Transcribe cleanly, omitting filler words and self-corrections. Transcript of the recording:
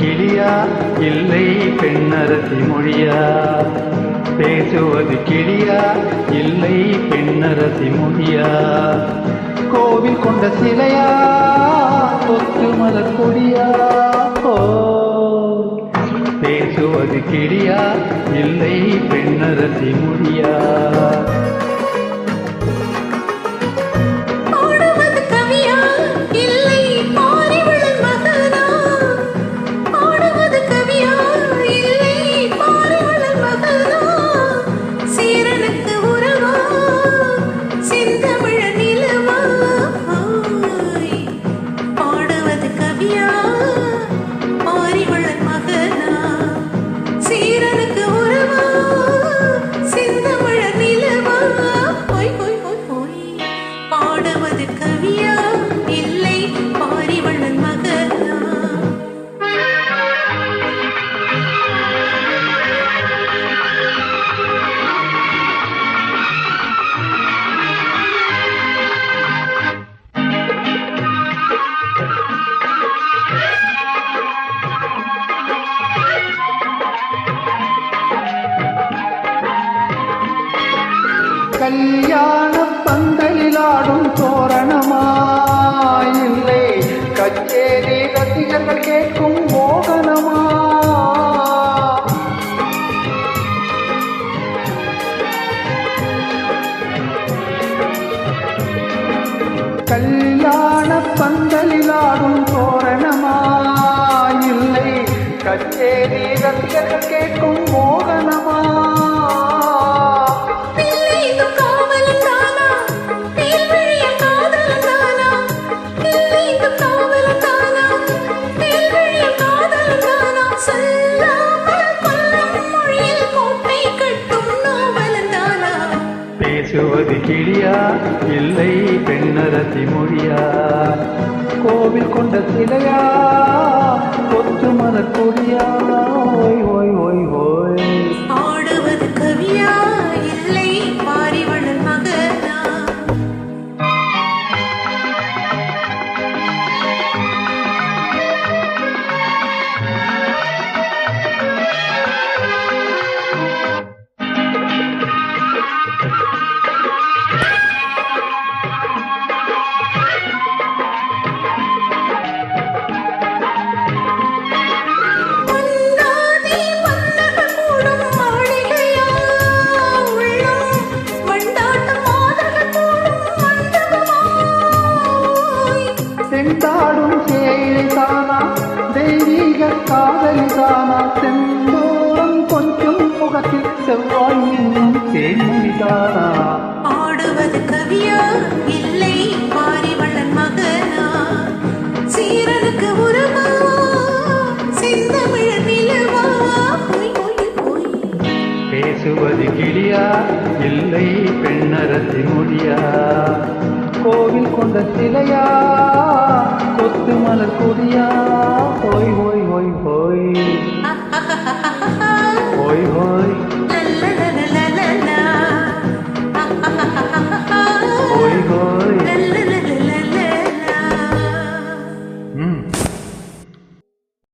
கிளியா இல்லை பெண்ணரசி மொழியா? பேசுவது கிளியா இல்லை பெண்ணரசி மொழியா? கோவில் கொண்ட சிலையா கொத்து மலர் கொடியா? பேசுவது கிளியா இல்லை பெண்ணரசி மொழியா? கல்யாண பந்தலிலாடும் தோரணமா இல்லை கச்சேரி ரசிகர்கள் கேட்கும் மோகனமா? கல்யாண பந்தலிலாடும் தோரணமா இல்லை கச்சேரி ரசிகர்கள் கேட்கும் மோகனமா? பேசுவது கிளியா இல்லை பெண்ணரசி மொழியா? கோவில் கொண்ட சிலையா கொத்து மலர் கொடியா? ஓய் ஓய் ஓய் ஓய். ஆடுவது கவியா இல்லை பாரிவளர் மகனா? செந்தாடும் சேரிதானா தெய்வீக காதலிதானா? செந்தோறும் கொஞ்சம் முகத்தில் செவ்வாய் இன்னும் தேன்மொழிதானா? ஆடுவது கவியா இல்லை பாரிவளர் மகனா? சீரனுக்கு உருவா செந்தமிழ் நிலவா? பேசுவது கிளியா இல்லை பெண்ணரசி மொழியா? கோவில் கொண்ட சிலையா கொத்து மலர் கொடியா?